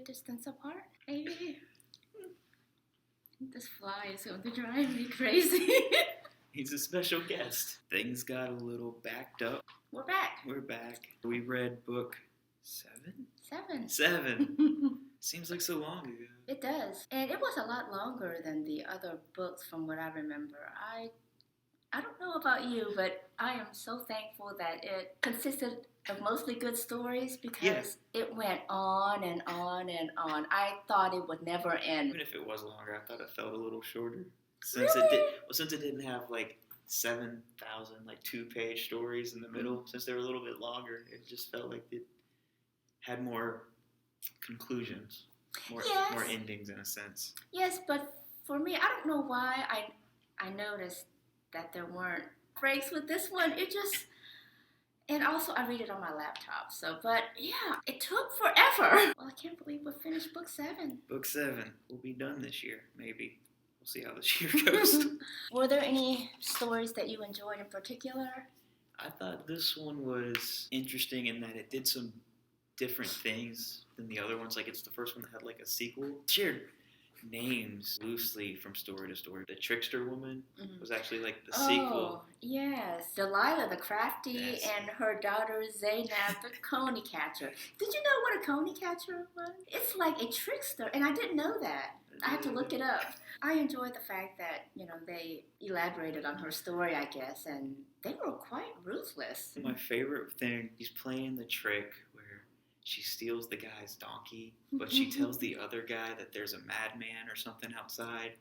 distance apart, maybe. This fly is going to drive me crazy. He's a special guest. Things got a little backed up. We're back. We're back. We read book 7? 7. 7. Seems like so long ago. It does. And it was a lot longer than the other books from what I remember. I don't know about you, but I am so thankful that it consisted of mostly good stories because it went on and on and on. I thought it would never end. Even if it was longer, I thought it felt a little shorter. Really? Since it didn't have like 7,000 like 2-page stories in the middle, since they were a little bit longer, it just felt like it had more conclusions, more endings in a sense. Yes, but for me, I don't know why I noticed that there weren't breaks with this one. It just, and also I read it on my laptop. So, but yeah, it took forever. Well, I can't believe we finished book 7. Book 7 will be done this year, maybe. We'll see how this year goes. Were there any stories that you enjoyed in particular? I thought this one was interesting in that it did some different things than the other ones. Like, it's the first one that had like a sequel. Shared names loosely from story to story. The trickster woman was actually like the sequel. Oh, yes. Delilah the crafty and her daughter Zainab the coney catcher. Did you know what a coney catcher was? It's like a trickster, and I didn't know that. I had to look it up. I enjoyed the fact that, they elaborated on her story, I guess, and they were quite ruthless. My favorite thing, he's playing the trick where she steals the guy's donkey, but she tells the other guy that there's a madman or something outside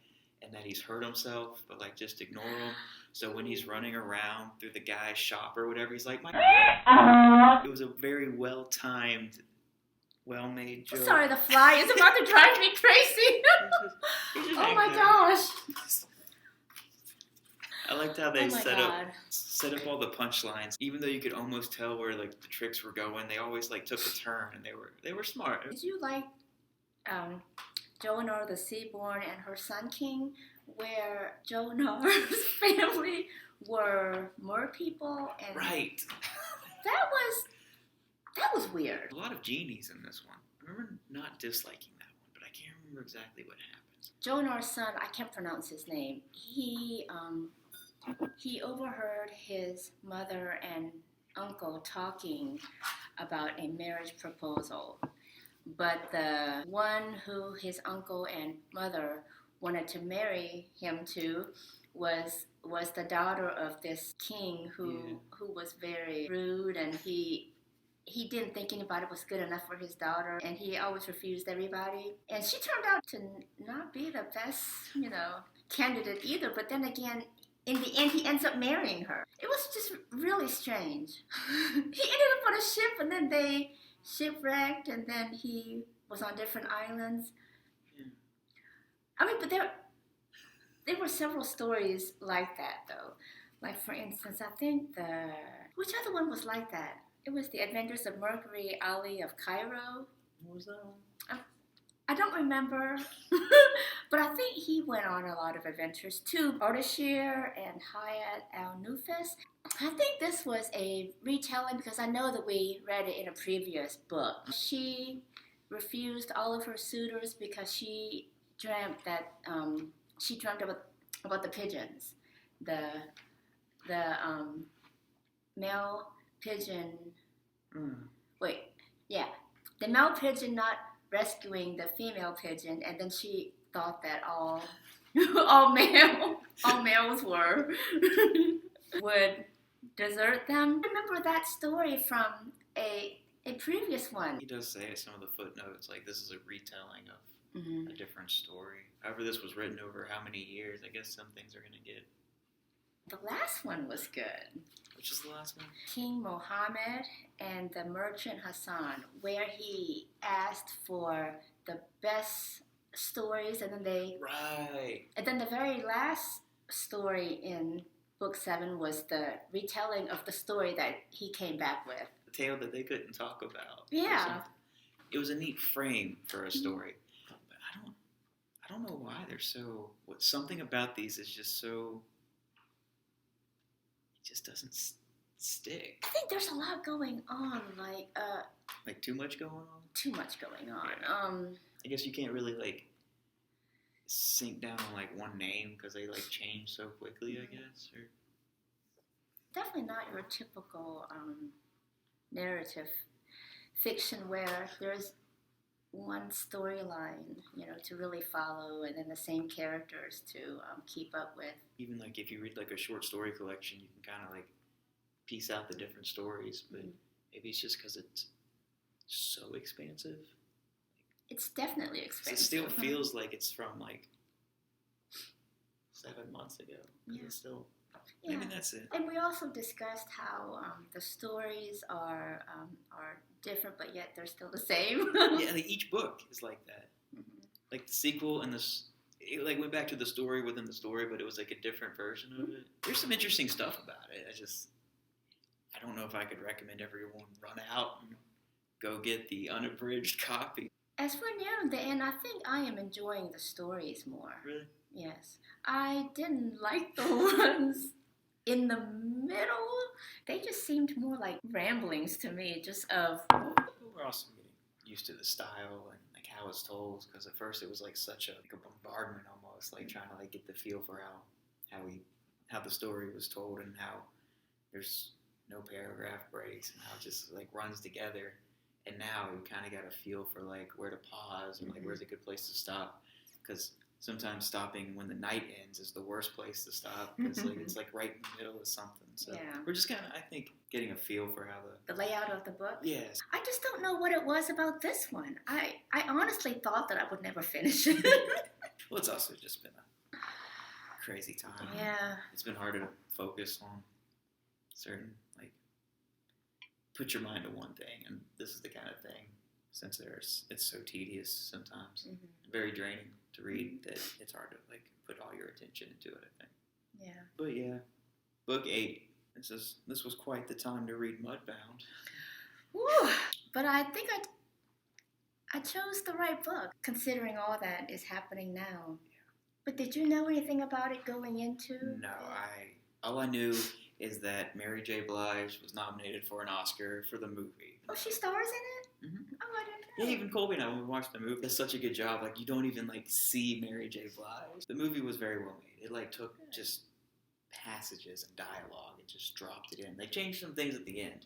and that he's hurt himself, but like just ignore him. So when he's running around through the guy's shop or whatever, he's like, It was a very well-timed, well-made joke. Sorry, the fly is about to drive me crazy. Oh my gosh. I liked how they set up all the punchlines. Even though you could almost tell where like the tricks were going, they always like took a turn, and they were smart. Did you like Jonor the Seaborn and her Sun King, where Jonor's family were mer people? And right. That was weird. A lot of genies in this one. I remember not disliking that one, but I can't remember exactly what happens. Jonor's son, I can't pronounce his name. He overheard his mother and uncle talking about a marriage proposal. But the one who his uncle and mother wanted to marry him to was the daughter of this king who was very rude, and he didn't think anybody was good enough for his daughter, and he always refused everybody. And she turned out to not be the best, candidate either. But then again, in the end, he ends up marrying her. It was just really strange. He ended up on a ship, and then they shipwrecked, and then he was on different islands. Yeah. I mean, but there were several stories like that, though. Like, for instance, I think which other one was like that? It was The Adventures of Mercury Ali of Cairo. What was that one? I don't remember, but I think he went on a lot of adventures too. Ardashir and Hayat al-Nufus. I think this was a retelling because I know that we read it in a previous book. She refused all of her suitors because she dreamt about the pigeons, the male pigeon. The male pigeon not rescuing the female pigeon, and then she thought that all males would desert them. I remember that story from a previous one. He does say some of the footnotes, like this is a retelling of a different story. However, this was written over how many years? I guess some things are going to get. The last one was good. Which is the last one? King Mohammed and the Merchant Hassan, where he asked for the best stories, and then And then the very last story in book 7 was the retelling of the story that he came back with. The tale that they couldn't talk about. Yeah. It was a neat frame for a story. But I don't know why they're so... Something about these is just so... It just doesn't stick. I think there's a lot going on, like Like too much going on. too much going on. Yeah. I guess you can't really like sink down on like one name because they like change so quickly. I guess. Or Definitely not your typical narrative fiction where there's one storyline, to really follow, and then the same characters to keep up with. even like if you read like a short story collection, you can kind of like piece out the different stories. But maybe it's just because it's so expansive. It's definitely 'Cause expensive. it still feels like it's from like 7 months ago. 'Cause Yeah. It's still. Yeah. Maybe that's it. And we also discussed how the stories are different, but yet they're still the same. Yeah, like each book is like that. Mhm. Like the sequel and it like went back to the story within the story, but it was like a different version of it. There's some interesting stuff about it. I don't know if I could recommend everyone run out and go get the unabridged copy. As we're nearing the end, I think I am enjoying the stories more. Really? Yes. I didn't like the ones in the middle. They just seemed more like ramblings to me, just of. We're also getting used to the style and like how it's told, because at first it was like such a bombardment almost, like trying to like get the feel for how the story was told and how there's no paragraph breaks and how it just like runs together. And now we kind of got a feel for like where to pause and like where's a good place to stop, because sometimes stopping when the night ends is the worst place to stop because like it's like right in the middle of something. So Yeah. we're just kind of, I think, getting a feel for how The layout of the book. yes. I just don't know what it was about this one. I honestly thought that I would never finish it. Well, it's also just been a crazy time. Yeah. It's been hard to focus on certain, like, put your mind to one thing, and this is the kind of thing, since it's so tedious sometimes, very draining to read, that it's hard to, like, put all your attention into it, I think. Yeah. But yeah, book 8, this was quite the time to read Mudbound. Whew. But I think I chose the right book, considering all that is happening now. But did you know anything about it going into? No, all I knew is that Mary J. Blige was nominated for an Oscar for the movie. Oh, she stars in it? Mhm. Oh, I didn't know. Yeah, even Colby and I, when we watched the movie, does such a good job. Like, you don't even, like, see Mary J. Blige. The movie was very well made. It, like, took just passages and dialogue and just dropped it in. They changed some things at the end,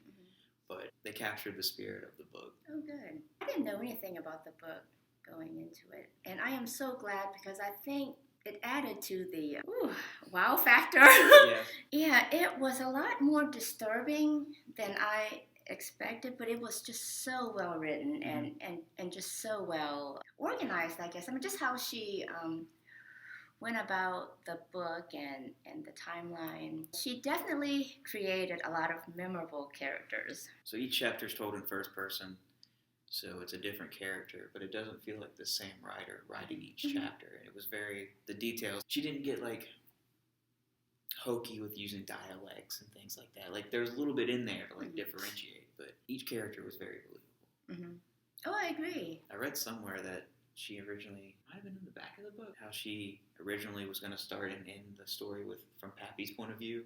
but they captured the spirit of the book. Oh, good. I didn't know anything about the book going into it. And I am so glad, because I think it added to the wow factor. Yeah. Yeah, it was a lot more disturbing than I expected, but it was just so well written and just so well organized, I guess. I mean, just how she went about the book and the timeline. She definitely created a lot of memorable characters. So each chapter is told in first person, so it's a different character, but it doesn't feel like the same writer writing each chapter. It was the details. She didn't get, like, hokey with using dialects and things like that. Like, there's a little bit in there to, like, differentiate, but each character was very believable. Oh, I agree. I read somewhere that she originally, might have been in the back of the book, how she originally was going to start and end the story from Pappy's point of view,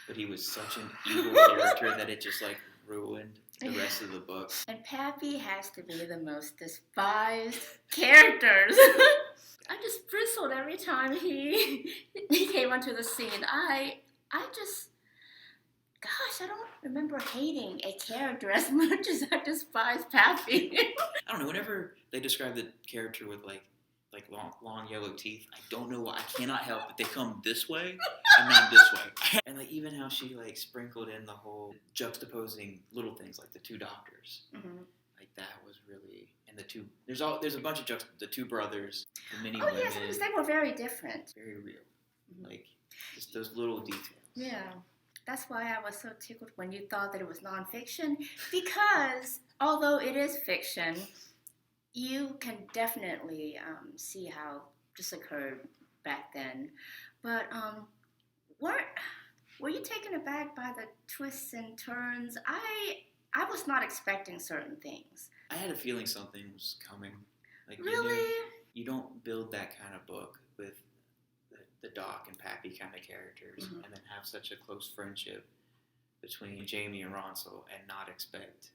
but he was such an evil character that it just, like, ruined the rest of the book. And Pappy has to be the most despised characters. I just bristled every time he came onto the scene. I don't remember hating a character as much as I despise Pappy. I don't know, whenever they describe the character with, like long yellow teeth, I don't know why. I cannot help but they come this way and not this way. And, like, even how she, like, sprinkled in the whole juxtaposing little things, like the two doctors. Like, that was really, and there's a bunch of the two brothers, the many women. Yes, because they were very different. Very real. Like, just those little details. Yeah, that's why I was so tickled when you thought that it was nonfiction, because although it is fiction, you can definitely see how this occurred back then. But were you taken aback by the twists and turns? I was not expecting certain things. I had a feeling something was coming. Like, Really? You don't build that kind of book with the Doc and Pappy kind of characters and then have such a close friendship between Jamie and Ronsel and not expect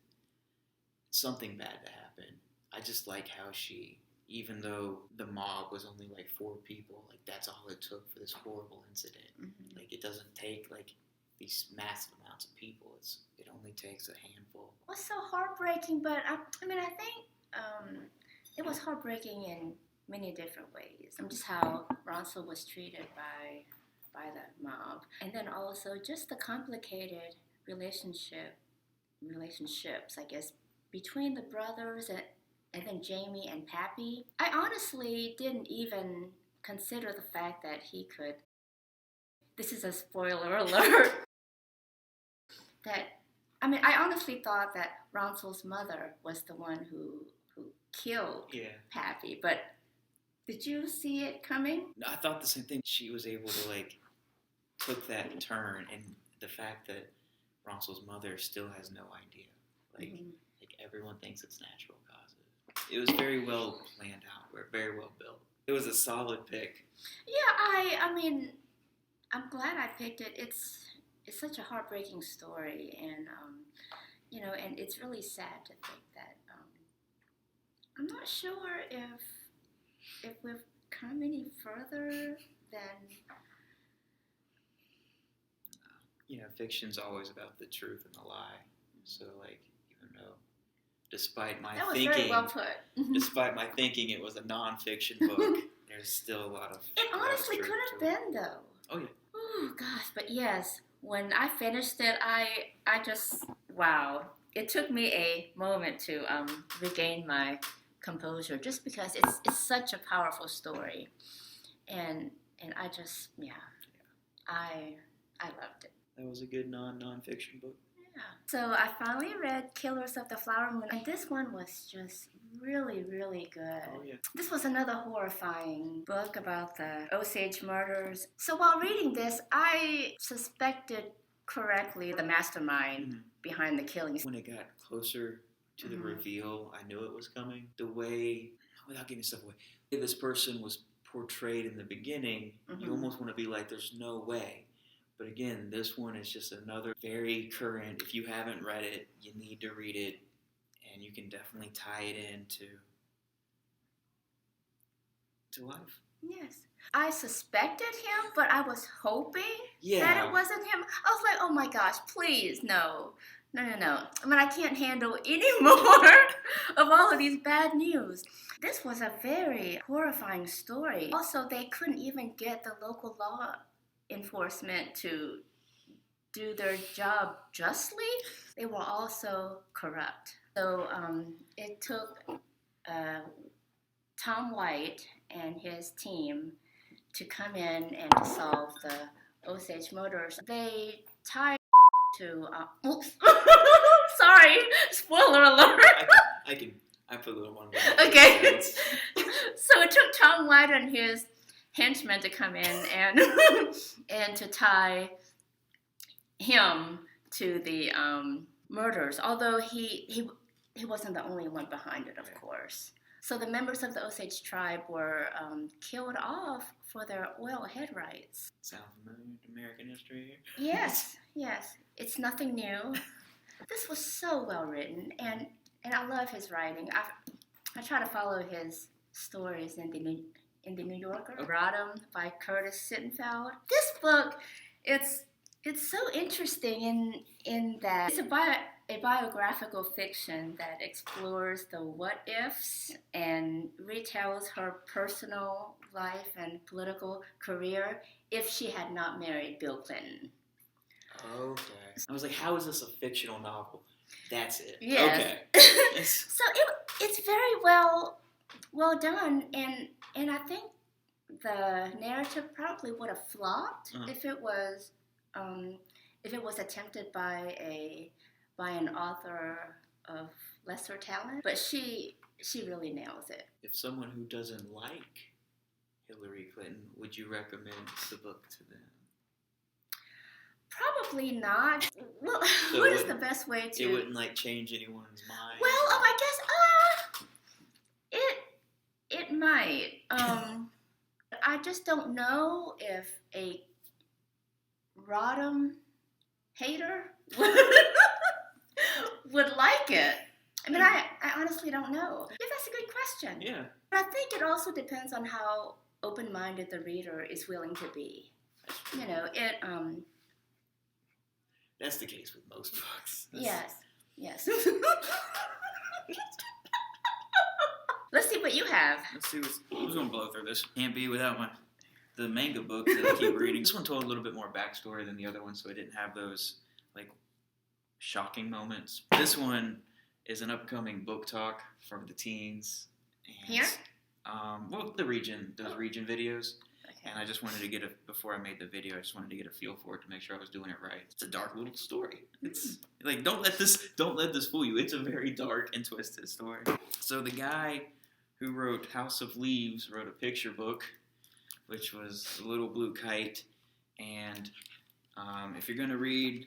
something bad to happen. I just like how she, even though the mob was only like 4 people, like that's all it took for this horrible incident. Mm-hmm. Like it doesn't take like these massive amounts of people. It only takes a handful. It was so heartbreaking, but I mean, I think it was heartbreaking in many different ways. Just how Ronsel was treated by the mob, and then also just the complicated relationships, I guess, between the brothers and then Jamie and Pappy. I honestly didn't even consider the fact that he could. This is a spoiler alert. I honestly thought that Ronsel's mother was the one who killed Pappy, but did you see it coming? I thought the same thing. She was able to like took that turn, and the fact that Ronsel's mother still has no idea. Like everyone thinks it's natural causes. It was very well planned out, very well built. It was a solid pick. Yeah, I mean, I'm glad I picked it. It's such a heartbreaking story, and and it's really sad to think that I'm not sure if we've come any further than. Fiction's always about the truth and the lie. So like, even though, despite my that was thinking, very well put. Despite my thinking, it was a non-fiction book. There's still a lot of. It honestly could have been though. Oh yeah. Oh gosh, but yes, when I finished it, I just wow. It took me a moment to regain my composure, just because it's such a powerful story, and I just I loved it. That was a good non-fiction book. Yeah. So I finally read Killers of the Flower Moon, and this one was just really, really good. Oh, yeah. This was another horrifying book about the Osage murders. So while reading this, I suspected correctly the mastermind behind the killings. When it got closer to the reveal, I knew it was coming. The way, without giving stuff away, this person was portrayed in the beginning, you almost want to be like, there's no way. But again, this one is just another very current. If you haven't read it, you need to read it, and you can definitely tie it into life. Yes. I suspected him, but I was hoping Yeah. that it wasn't him. I was like, oh my gosh, please, no. I mean, I can't handle any more of all of these bad news. This was a very horrifying story. Also, they couldn't even get the local law enforcement to do their job justly. They were also corrupt. So it took Tom White and his team to come in and to solve the Osage murders. They tied to oops. Sorry, spoiler alert. I put a little one. Okay. So it took Tom White and his henchmen to come in and and to tie him to the murders. Although he wasn't the only one behind it, of course. So the members of the Osage tribe were killed off for their oil head rights. Sound familiar to American history here? Yes. It's nothing new. This was so well written, and I love his writing. I try to follow his stories in the New Yorker. Rodham by Curtis Sittenfeld. This book, it's so interesting in that it's a biographical fiction that explores the what ifs and retells her personal life and political career if she had not married Bill Clinton. Okay. I was like, how is this a fictional novel? That's it. Yes. Okay. So it's very well done, and I think the narrative probably would have flopped if it was attempted by an author of lesser talent. But she really nails it. If someone who doesn't like Hillary Clinton, would you recommend the book to them? Probably not. Well, So what is the best way to? It wouldn't change anyone's mind. Well, I guess it might. I just don't know if a Rodham hater would like it? I mean, I honestly don't know. Yeah, that's a good question. Yeah. But I think it also depends on how open-minded the reader is willing to be. You know, That's the case with most books. Yes. Let's see what you have. Let's see who's going to blow through this. Can't be without the manga book that I keep reading. This one told a little bit more backstory than the other one, so I didn't have those like shocking moments. This one is an upcoming book talk from the teens. And, Here? Well, the region does region videos. Okay. And I just wanted to before I made the video, I just wanted to get a feel for it to make sure I was doing it right. It's a dark little story. It's like, don't let this fool you. It's a very dark and twisted story. So the guy who wrote House of Leaves wrote a picture book, which was a little blue kite. And if you're going to read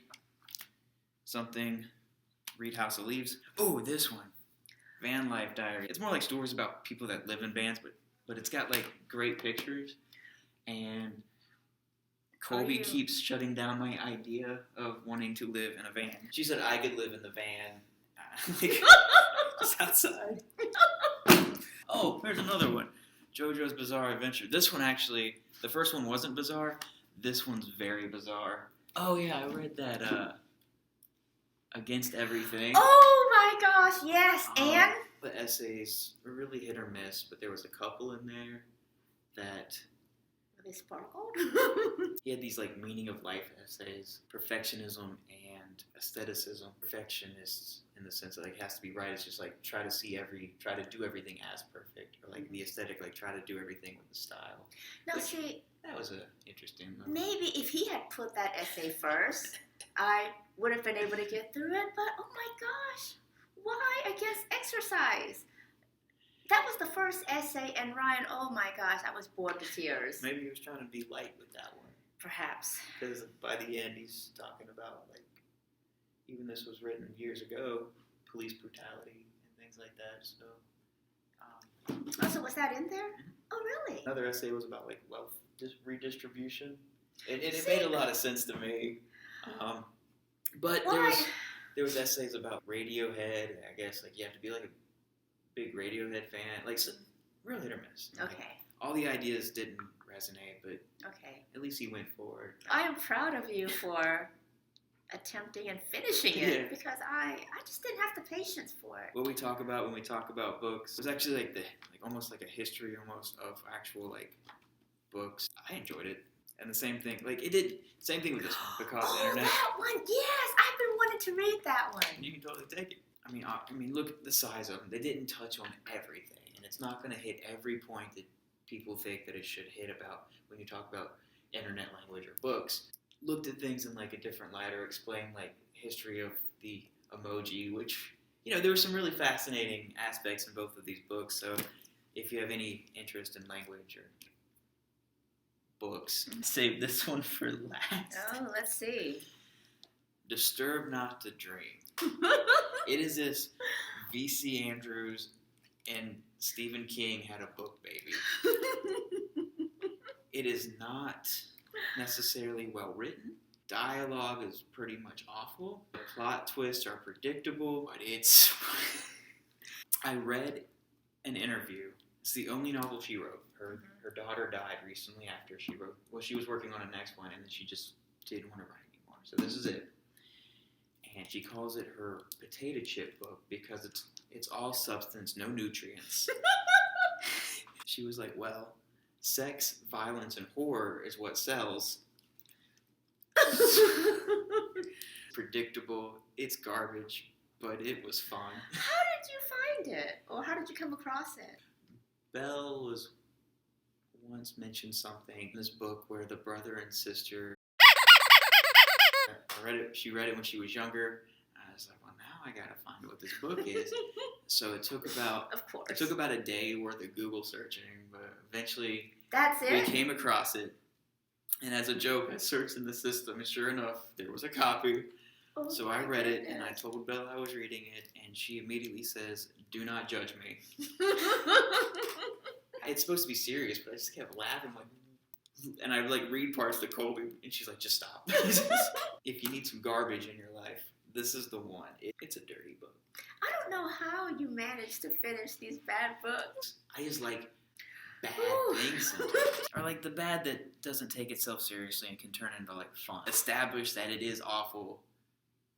something, read House of Leaves. Oh, this one, Van Life Diary. It's more like stories about people that live in vans, but it's got like great pictures. And Colby keeps shutting down my idea of wanting to live in a van. She said I could live in the van, just outside. Oh, here's another one. JoJo's Bizarre Adventure. This one actually, the first one wasn't bizarre. This one's very bizarre. Oh yeah, I read that Against Everything. Oh my gosh, yes. And? The essays were really hit or miss, but there was a couple in there that... They sparkled. He had these like meaning of life essays, perfectionism and aestheticism. Perfectionists in the sense that like it has to be right. It's just like try to do everything as perfect, or like the aesthetic, like try to do everything with the style. Now see, that was a interesting. Maybe if he had put that essay first, I would have been able to get through it. But oh my gosh, why against exercise? That was the first essay, and Ryan, oh my gosh, I was bored to tears. Maybe he was trying to be light with that one. Perhaps. Because by the end, he's talking about, like, even this was written years ago, police brutality and things like that, so... Oh, so was that in there? Mm-hmm. Oh, really? Another essay was about, like, wealth redistribution. And it made a lot of sense to me. But there was essays about Radiohead, I guess, like, you have to be, like, a big Radiohead fan, like real hit or miss. Okay. Like, all the ideas didn't resonate, but okay. At least he went forward. I am proud of you for attempting and finishing it because I just didn't have the patience for it. What we talk about when we talk about books was actually like almost like a history almost of actual like books. I enjoyed it, and the same thing same thing with this one because internet. That one, yes, I've been wanting to read that one. You can totally take it. I mean, look at the size of them. They didn't touch on everything, and it's not going to hit every point that people think that it should hit about when you talk about internet language or books. Looked at things in like a different light or explained like history of the emoji, which, you know, there were some really fascinating aspects in both of these books. So if you have any interest in language or books, save this one for last. Oh, let's see. Disturb Not to Dream. It is this V.C. Andrews and Stephen King had a book baby. It is not necessarily well written. Dialogue is pretty much awful. The plot twists are predictable, but it's... I read an interview. It's the only novel she wrote. Her daughter died recently after she wrote... Well, she was working on a next one, and then she just didn't want to write anymore. So this is it. And she calls it her potato chip book because it's all substance, no nutrients. She was like, well, sex, violence, and horror is what sells. Predictable, it's garbage, but it was fun. How did you find it? Or how did you come across it? Belle was once mentioned something in this book where the brother and sister... She read it when she was younger. I was like, well, now I gotta find what this book is. So it took about a day worth of Google searching, but eventually we came across it. And as a joke, I searched in the system, and sure enough, there was a copy. Oh, so I read it, and I told Belle I was reading it, and she immediately says, "Do not judge me." It's supposed to be serious, but I just kept laughing like, and I like read parts to Colby, and she's like, just stop. If you need some garbage in your life, this is the one. It's a dirty book. I don't know how you managed to finish these bad books. I just like bad Whew. things sometimes. Or like the bad that doesn't take itself seriously and can turn into like fun. Establish that it is awful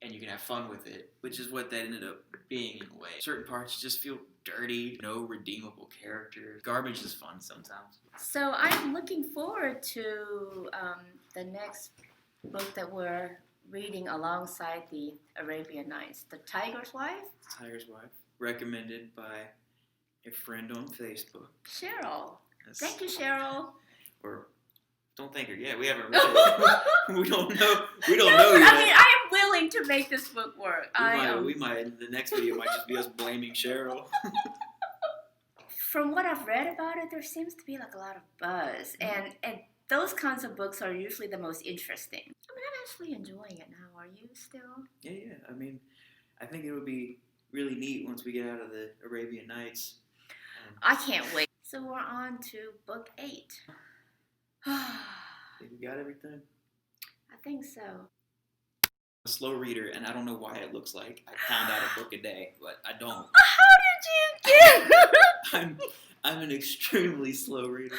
and you can have fun with it, which is what that ended up being in a way. Certain parts just feel dirty, no redeemable characters. Garbage is fun sometimes. So I'm looking forward to the next book that we're reading alongside the Arabian Nights, The Tiger's Wife. Tiger's Wife, recommended by a friend on Facebook. Cheryl. That's- Thank you, Cheryl. Or don't thank her yet. We haven't read it. We don't know. We don't know but yet. I mean, I am willing to make this book work. We might. The next video might just be us blaming Cheryl. From what I've read about it, there seems to be like a lot of buzz, and those kinds of books are usually the most interesting. I mean, I'm actually enjoying it now. Are you still? Yeah. I mean, I think it would be really neat once we get out of the Arabian Nights. I can't wait. So we're on to book 8. Think we got everything? I think so. A slow reader, and I don't know why it looks like I pound out a book a day, but I don't. How did you get? I'm an extremely slow reader.